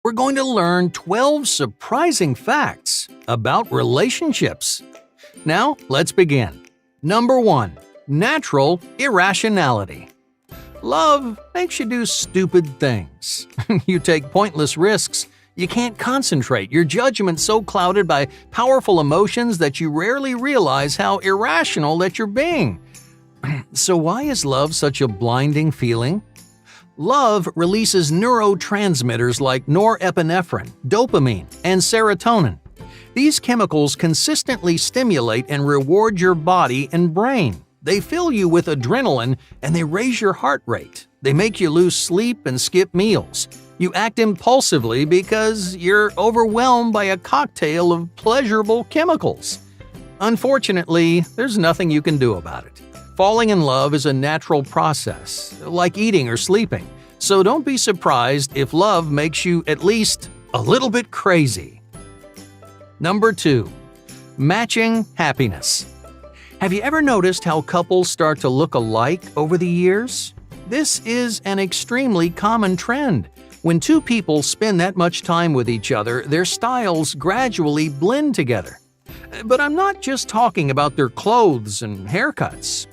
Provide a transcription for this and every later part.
we're going to learn 12 surprising facts about relationships. Now, let's begin. Number 1. Natural irrationality. Love makes you do stupid things. You take pointless risks. You can't concentrate, your judgment's so clouded by powerful emotions that you rarely realize how irrational that you're being. So why is love such a blinding feeling? Love releases neurotransmitters like norepinephrine, dopamine, and serotonin. These chemicals consistently stimulate and reward your body and brain. They fill you with adrenaline and they raise your heart rate. They make you lose sleep and skip meals. You act impulsively because you're overwhelmed by a cocktail of pleasurable chemicals. Unfortunately, there's nothing you can do about it. Falling in love is a natural process, like eating or sleeping, so don't be surprised if love makes you at least a little bit crazy. Number 2. Matching happiness. Have you ever noticed how couples start to look alike over the years? This is an extremely common trend. When two people spend that much time with each other, their styles gradually blend together. But I'm not just talking about their clothes and haircuts.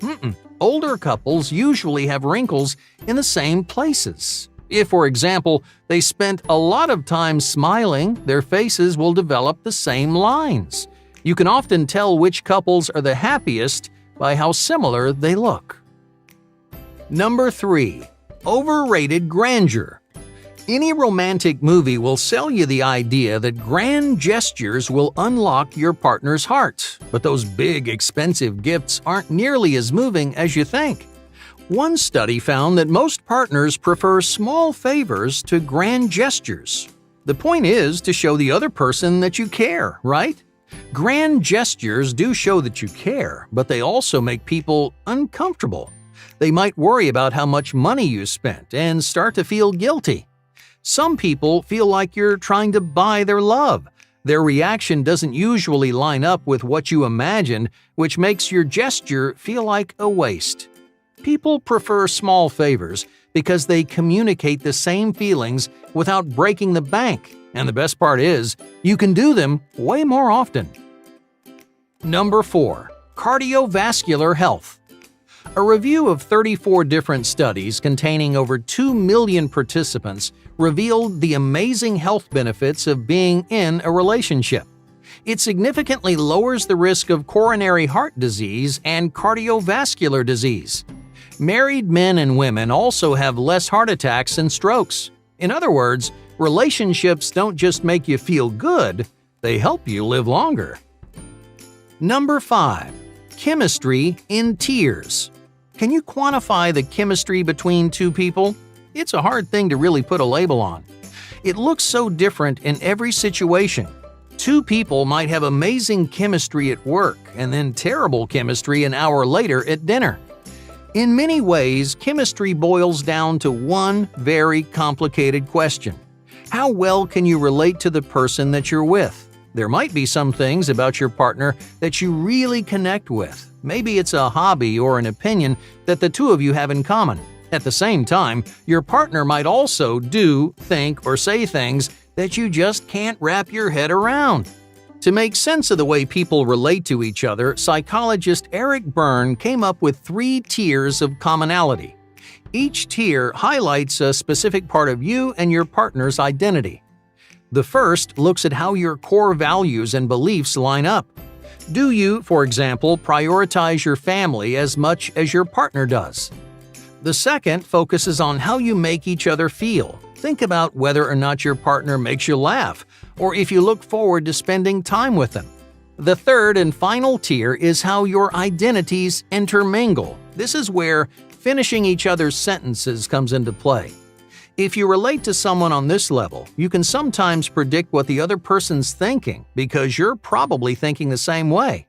Older couples usually have wrinkles in the same places. If, for example, they spent a lot of time smiling, their faces will develop the same lines. You can often tell which couples are the happiest by how similar they look. Number 3. Overrated grandeur. Any romantic movie will sell you the idea that grand gestures will unlock your partner's heart, but those big, expensive gifts aren't nearly as moving as you think. One study found that most partners prefer small favors to grand gestures. The point is to show the other person that you care, right? Grand gestures do show that you care, but they also make people uncomfortable. They might worry about how much money you spent and start to feel guilty. Some people feel like you're trying to buy their love. Their reaction doesn't usually line up with what you imagined, which makes your gesture feel like a waste. People prefer small favors because they communicate the same feelings without breaking the bank. And the best part is, you can do them way more often. Number 4. Cardiovascular health. A review of 34 different studies containing over 2 million participants revealed the amazing health benefits of being in a relationship. It significantly lowers the risk of coronary heart disease and cardiovascular disease. Married men and women also have less heart attacks and strokes. In other words, relationships don't just make you feel good, they help you live longer. Number 5. Chemistry in tears. Can you quantify the chemistry between two people? It's a hard thing to really put a label on. It looks so different in every situation. Two people might have amazing chemistry at work and then terrible chemistry an hour later at dinner. In many ways, chemistry boils down to one very complicated question. How well can you relate to the person that you're with? There might be some things about your partner that you really connect with. Maybe it's a hobby or an opinion that the two of you have in common. At the same time, your partner might also do, think, or say things that you just can't wrap your head around. To make sense of the way people relate to each other, psychologist Eric Berne came up with 3 tiers of commonality. Each tier highlights a specific part of you and your partner's identity. The first looks at how your core values and beliefs line up. Do you, for example, prioritize your family as much as your partner does? The second focuses on how you make each other feel. Think about whether or not your partner makes you laugh, or if you look forward to spending time with them. The third and final tier is how your identities intermingle. This is where finishing each other's sentences comes into play. If you relate to someone on this level, you can sometimes predict what the other person's thinking because you're probably thinking the same way.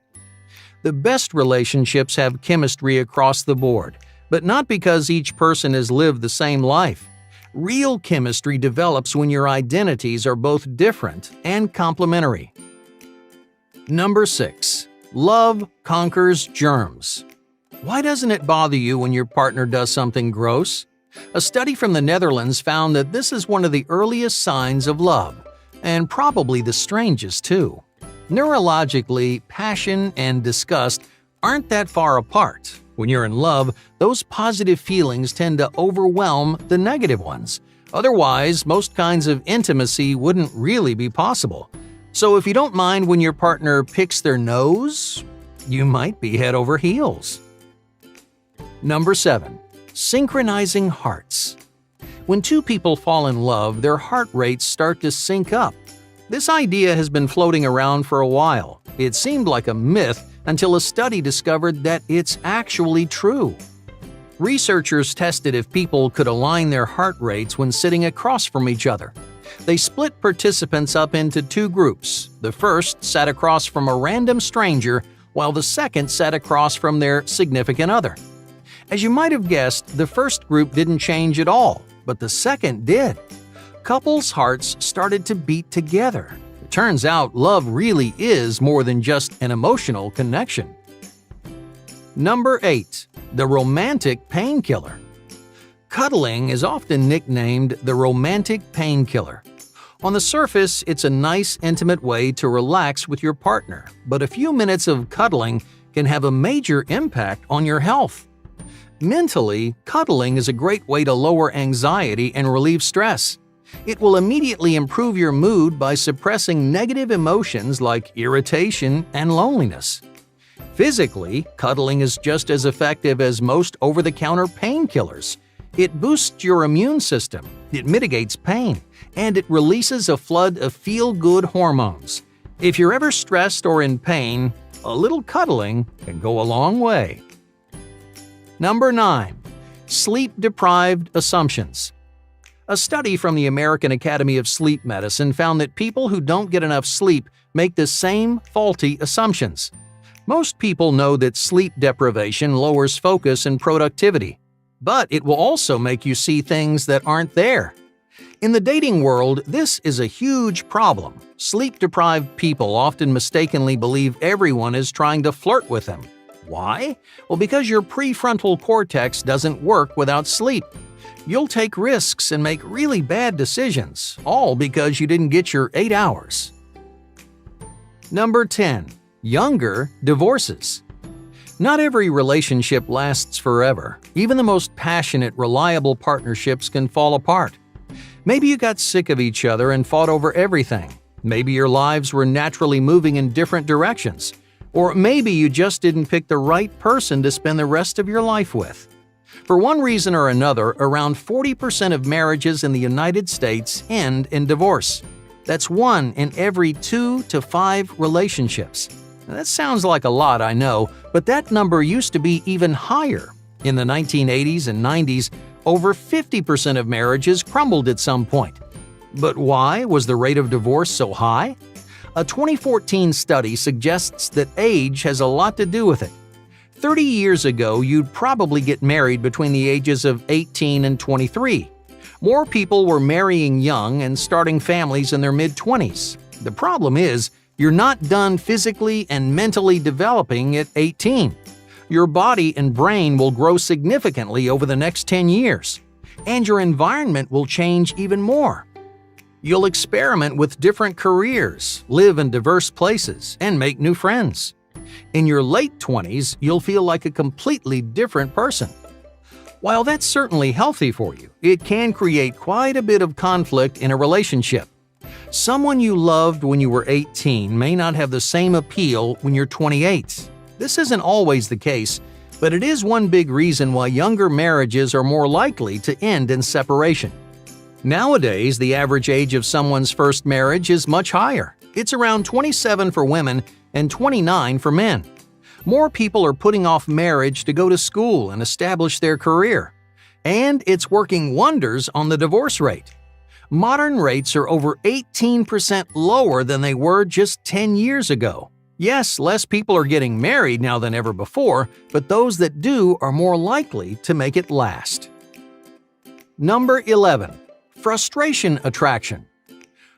The best relationships have chemistry across the board, but not because each person has lived the same life. Real chemistry develops when your identities are both different and complementary. Number 6. Love conquers germs. Why doesn't it bother you when your partner does something gross? A study from the Netherlands found that this is one of the earliest signs of love, and probably the strangest too. Neurologically, passion and disgust aren't that far apart. When you're in love, those positive feelings tend to overwhelm the negative ones. Otherwise, most kinds of intimacy wouldn't really be possible. So if you don't mind when your partner picks their nose, you might be head over heels. Number 7. Synchronizing hearts. When two people fall in love, their heart rates start to sync up. This idea has been floating around for a while. It seemed like a myth until a study discovered that it's actually true. Researchers tested if people could align their heart rates when sitting across from each other. They split participants up into two groups. The first sat across from a random stranger, while the second sat across from their significant other. As you might have guessed, the first group didn't change at all, but the second did. Couples' hearts started to beat together. It turns out love really is more than just an emotional connection. Number 8. The romantic painkiller. Cuddling is often nicknamed the romantic painkiller. On the surface, it's a nice, intimate way to relax with your partner, but a few minutes of cuddling can have a major impact on your health. Mentally, cuddling is a great way to lower anxiety and relieve stress. It will immediately improve your mood by suppressing negative emotions like irritation and loneliness. Physically, cuddling is just as effective as most over-the-counter painkillers. It boosts your immune system, it mitigates pain, and it releases a flood of feel-good hormones. If you're ever stressed or in pain, a little cuddling can go a long way. Number 9. Sleep-deprived assumptions. A study from the American Academy of Sleep Medicine found that people who don't get enough sleep make the same faulty assumptions. Most people know that sleep deprivation lowers focus and productivity, but it will also make you see things that aren't there. In the dating world, this is a huge problem. Sleep-deprived people often mistakenly believe everyone is trying to flirt with them. Why? Well, because your prefrontal cortex doesn't work without sleep. You'll take risks and make really bad decisions, all because you didn't get your 8 hours. Number 10. Younger divorces. Not every relationship lasts forever. Even the most passionate, reliable partnerships can fall apart. Maybe you got sick of each other and fought over everything. Maybe your lives were naturally moving in different directions. Or maybe you just didn't pick the right person to spend the rest of your life with. For one reason or another, around 40% of marriages in the United States end in divorce. That's 1 in every 2 to 5 relationships. Now, that sounds like a lot, I know, but that number used to be even higher. In the 1980s and 90s, over 50% of marriages crumbled at some point. But why was the rate of divorce so high? A 2014 study suggests that age has a lot to do with it. 30 years ago, you'd probably get married between the ages of 18 and 23. More people were marrying young and starting families in their mid-20s. The problem is, you're not done physically and mentally developing at 18. Your body and brain will grow significantly over the next 10 years, and your environment will change even more. You'll experiment with different careers, live in diverse places, and make new friends. In your late 20s, you'll feel like a completely different person. While that's certainly healthy for you, it can create quite a bit of conflict in a relationship. Someone you loved when you were 18 may not have the same appeal when you're 28. This isn't always the case, but it is one big reason why younger marriages are more likely to end in separation. Nowadays, the average age of someone's first marriage is much higher. It's around 27 for women and 29 for men. More people are putting off marriage to go to school and establish their career. And it's working wonders on the divorce rate. Modern rates are over 18% lower than they were just 10 years ago. Yes, less people are getting married now than ever before, but those that do are more likely to make it last. Number 11. Frustration attraction.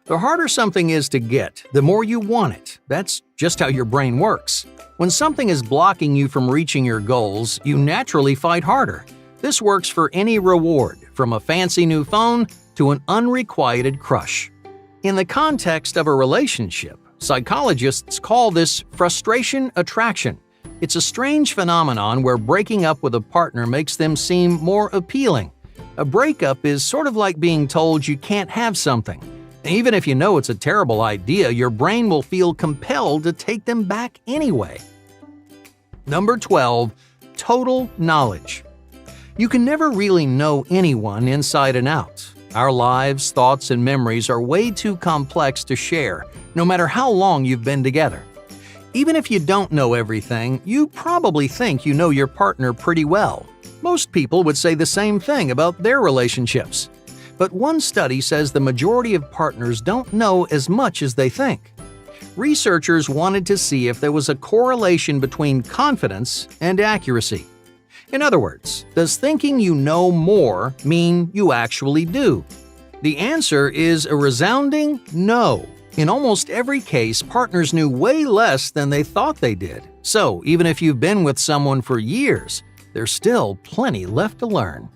The harder something is to get, the more you want it. That's just how your brain works. When something is blocking you from reaching your goals, you naturally fight harder. This works for any reward, from a fancy new phone to an unrequited crush. In the context of a relationship, psychologists call this frustration attraction. It's a strange phenomenon where breaking up with a partner makes them seem more appealing. A breakup is sort of like being told you can't have something. Even if you know it's a terrible idea, your brain will feel compelled to take them back anyway. Number 12. Total knowledge. You can never really know anyone inside and out. Our lives, thoughts, and memories are way too complex to share, no matter how long you've been together. Even if you don't know everything, you probably think you know your partner pretty well. Most people would say the same thing about their relationships. But one study says the majority of partners don't know as much as they think. Researchers wanted to see if there was a correlation between confidence and accuracy. In other words, does thinking you know more mean you actually do? The answer is a resounding no. In almost every case, partners knew way less than they thought they did. So, even if you've been with someone for years, there's still plenty left to learn.